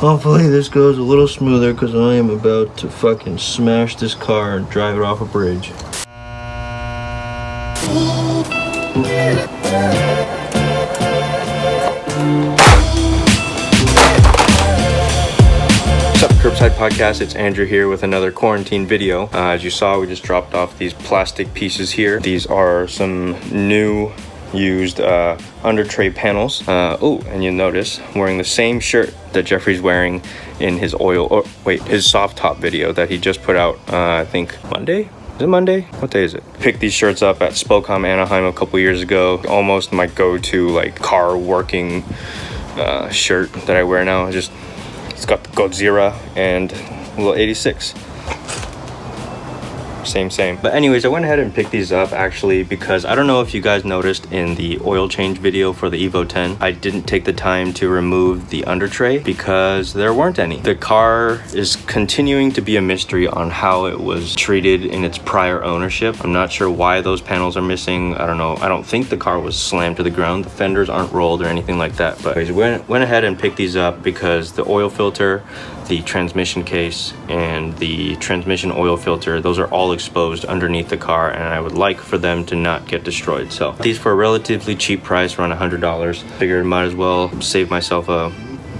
Hopefully this goes a little smoother because I am about to fucking smash this car and drive it off a bridge. What's up, Curbside Podcast? It's Andrew here with another quarantine video. As you saw, we just dropped off these plastic pieces here. These are some new used Undertray panels. And you'll notice I'm wearing the same shirt that Jeffrey's wearing in his his soft top video that he just put out, I think Monday? Is it Monday? What day is it? Picked these shirts up at Spokane, Anaheim a couple years ago. Almost my go-to like car working shirt that I wear now. It's got the Godzilla and a little 86. Same. But anyways, I went ahead and picked these up actually because I don't know if you guys noticed in the oil change video for the Evo 10, I didn't take the time to remove the undertray because there weren't any. The car is continuing to be a mystery on how it was treated in its prior ownership. I'm not sure why those panels are missing. I don't know. I don't think the car was slammed to the ground. The fenders aren't rolled or anything like that. But anyways, went ahead and picked these up because the oil filter, the transmission case, and the transmission oil filter, those are all exposed underneath the car, and I would like for them to not get destroyed. So these for a relatively cheap price, around $100. Figured might as well save myself a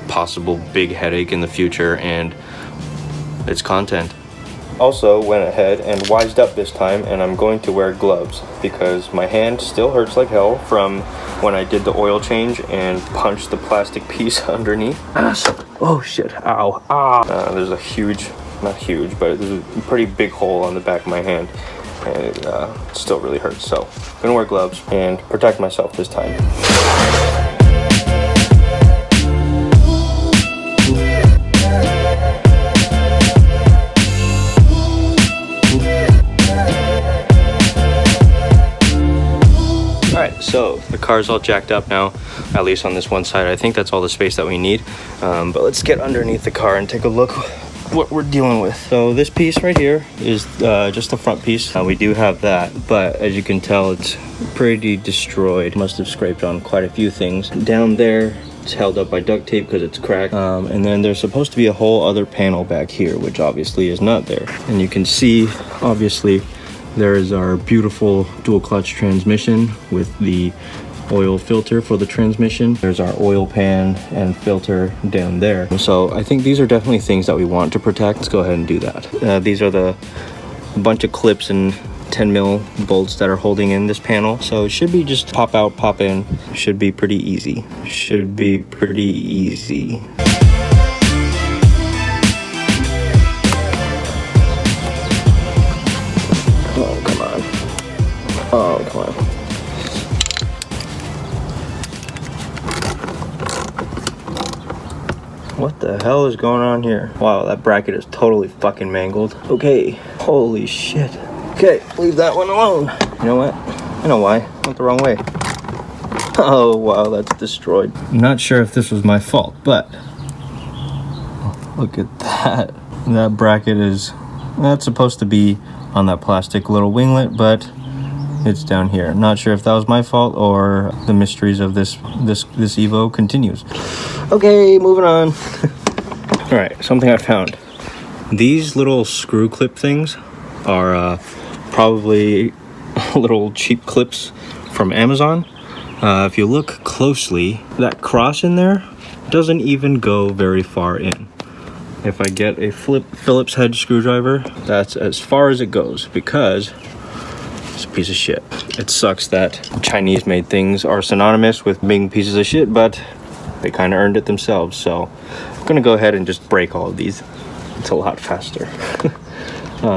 possible big headache in the future, and it's content. Also went ahead and wised up this time, and I'm going to wear gloves because my hand still hurts like hell from when I did the oil change and punched the plastic piece underneath. Oh shit, ow, there's a huge, not huge, but there's a pretty big hole on the back of my hand, and it still really hurts. So I'm gonna wear gloves and protect myself this time. So the car's all jacked up now, at least on this one side. I think that's all the space that we need. But let's get underneath the car and take a look what we're dealing with. So this piece right here is just the front piece. We do have that, but as you can tell, it's pretty destroyed. Must have scraped on quite a few things. Down there, it's held up by duct tape because it's cracked. And then there's supposed to be a whole other panel back here, which obviously is not there. And you can see, obviously, there is our beautiful dual clutch transmission with the oil filter for the transmission. There's our oil pan and filter down there. So I think these are definitely things that we want to protect. Let's go ahead and do that. These are the bunch of clips and 10 mil bolts that are holding in this panel. So it should be just pop out, pop in. Should be pretty easy. Oh, come on. What the hell is going on here? Wow, that bracket is totally fucking mangled. Okay, holy shit. Okay, leave that one alone. You know what? I know why. I went the wrong way. Oh, wow, that's destroyed. I'm not sure if this was my fault, but look at that. That bracket that's supposed to be on that plastic little winglet, but it's down here. Not sure if that was my fault or the mysteries of this Evo continues. Okay, moving on. All right, something I found. These little screw clip things are probably little cheap clips from Amazon. If you look closely, that cross in there doesn't even go very far in. If I get a Phillips head screwdriver, that's as far as it goes because it's a piece of shit. It sucks that Chinese made things are synonymous with being pieces of shit, but they kind of earned it themselves. So I'm gonna go ahead and just break all of these. It's a lot faster.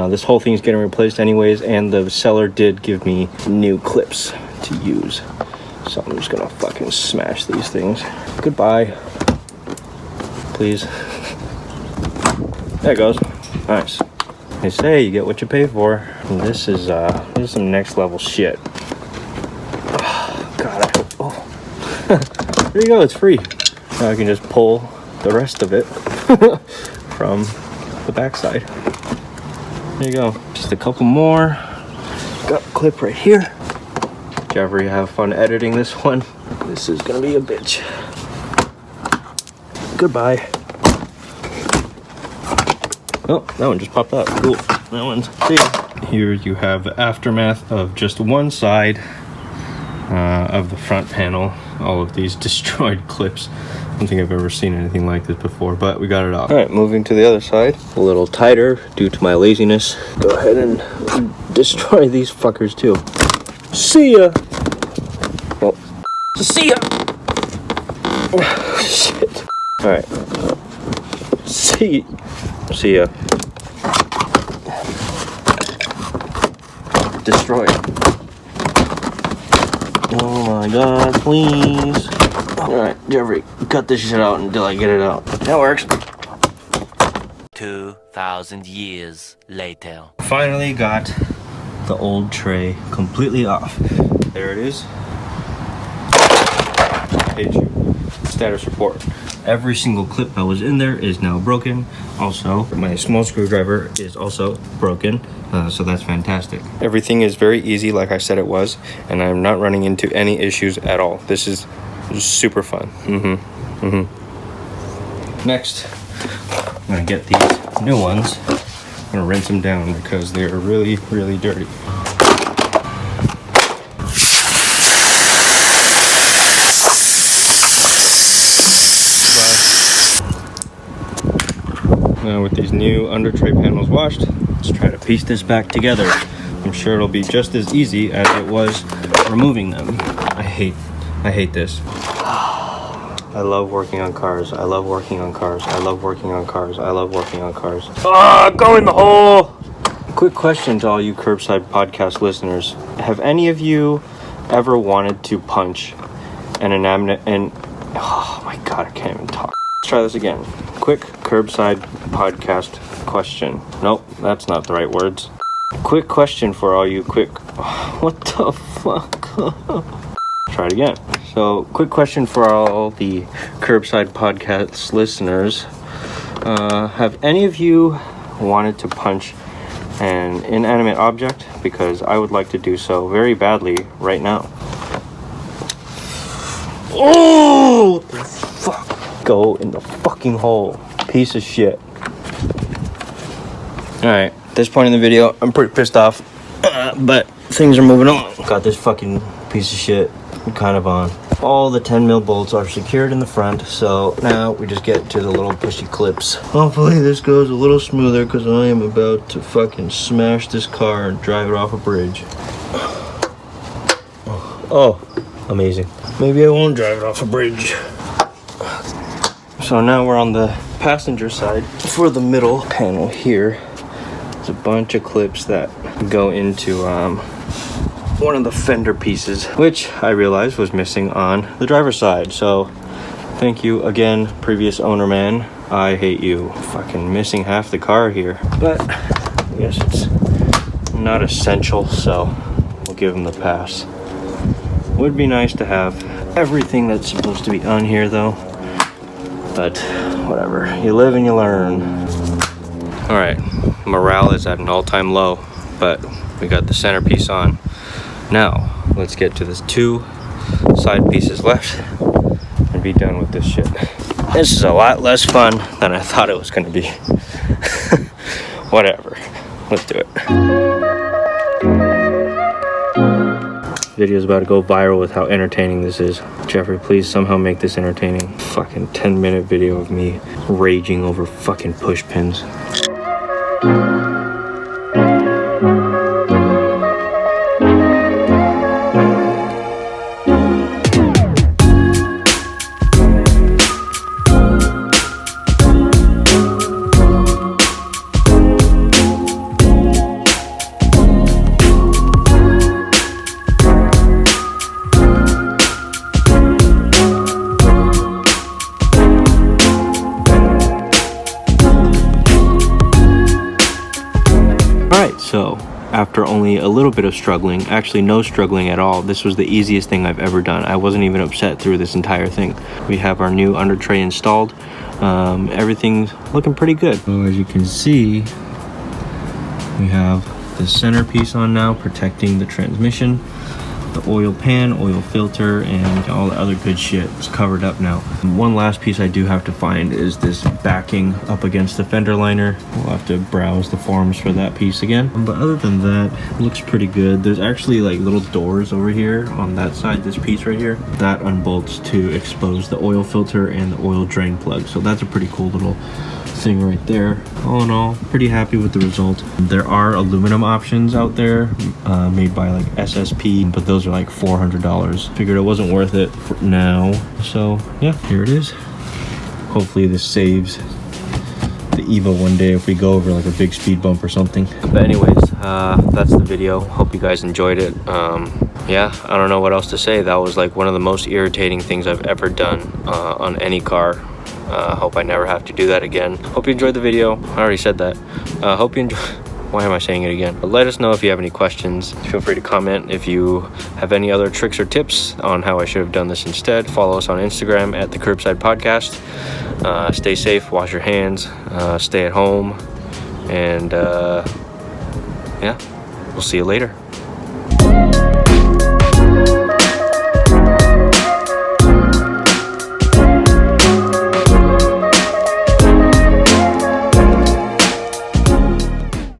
This whole thing's getting replaced anyways, and the seller did give me new clips to use. So I'm just gonna fucking smash these things. Goodbye. Please. There it goes. Nice. They say you get what you pay for. And this is some next level shit. Oh, God, there you go, it's free. Now I can just pull the rest of it from the backside. There you go. Just a couple more. Got a clip right here. Jeffrey, have fun editing this one. This is gonna be a bitch. Goodbye. Oh, that one just popped out. Cool. That one's there. Here you have the aftermath of just one side of the front panel. All of these destroyed clips. I don't think I've ever seen anything like this before, but we got it off. All right, moving to the other side. A little tighter due to my laziness. Go ahead and destroy these fuckers too. See ya. Well, see ya. Shit. All right. See ya. Destroy it. Oh my god, please. Alright, Jeffrey, cut this shit out until I get it out. That works. 2,000 years later. Finally got the old tray completely off. There it is. Page status report. Every single clip that was in there is now broken. Also, my small screwdriver is also broken, so that's fantastic. Everything is very easy, like I said it was, and I'm not running into any issues at all. This is super fun. Next, I'm gonna get these new ones. I'm gonna rinse them down because they are really, really dirty. Now with these new Undertray panels washed, let's try to piece this back together. I'm sure it'll be just as easy as it was removing them. I hate this. I love working on cars. I love working on cars. I love working on cars. I love working on cars. Ah, go in the hole! Quick question to all you Curbside podcast listeners. Have any of you ever wanted to punch an enamel and... Oh my god, I can't even talk. Let's try this again. Quick Curbside podcast question. Nope, that's not the right words. Quick question for all you what the fuck? Try it again. So, quick question for all the Curbside podcast listeners. Have any of you wanted to punch an inanimate object? Because I would like to do so very badly right now. Oh! What the fuck? Go in the fucking hole. Piece of shit. Alright, at this point in the video, I'm pretty pissed off. But things are moving on. Got this fucking piece of shit kind of on. All the 10mm bolts are secured in the front, so now we just get to the little pushy clips. Hopefully this goes a little smoother because I am about to fucking smash this car and drive it off a bridge. Oh, amazing. Maybe I won't drive it off a bridge. So now we're on the passenger side. For the middle panel here, there's a bunch of clips that go into one of the fender pieces, which I realized was missing on the driver's side. So thank you again, previous owner man. I hate you. Fucking missing half the car here. But I guess it's not essential, so we'll give him the pass. Would be nice to have everything that's supposed to be on here though. But whatever, you live and you learn. All right, morale is at an all-time low, but we got the centerpiece on. Now, let's get to the 2 side pieces left and be done with this shit. This is a lot less fun than I thought it was gonna be. Whatever, let's do it. Video's about to go viral with how entertaining this is. Jeffrey, please somehow make this entertaining. Fucking 10-minute video of me raging over fucking push pins. So, after only a little bit of struggling, actually no struggling at all, this was the easiest thing I've ever done. I wasn't even upset through this entire thing. We have our new Undertray installed. Everything's looking pretty good. So as you can see, we have the centerpiece on now, protecting the transmission. the oil pan, oil filter, and all the other good shit is covered up now. And one last piece I do have to find is this backing up against the fender liner. We'll have to browse the forums for that piece again. But other than that, it looks pretty good. There's actually like little doors over here on that side, this piece right here. That unbolts to expose the oil filter and the oil drain plug. So that's a pretty cool little thing right there. All in all, pretty happy with the result. There are aluminum options out there made by like SSP, but those are like $400. Figured it wasn't worth it for now. So yeah, here it is. Hopefully this saves the Evo one day if we go over like a big speed bump or something. But anyways, that's the video. Hope you guys enjoyed it. Yeah, I don't know what else to say. That was like one of the most irritating things I've ever done on any car. Hope I never have to do that again. Hope you enjoyed the video. I already said that. Hope you enjoy. Why am I saying it again? But let us know if you have any questions. Feel free to comment if you have any other tricks or tips on how I should have done this instead. Follow us on Instagram at the Curbside Podcast. Stay safe, wash your hands, stay at home, and yeah, we'll see you later.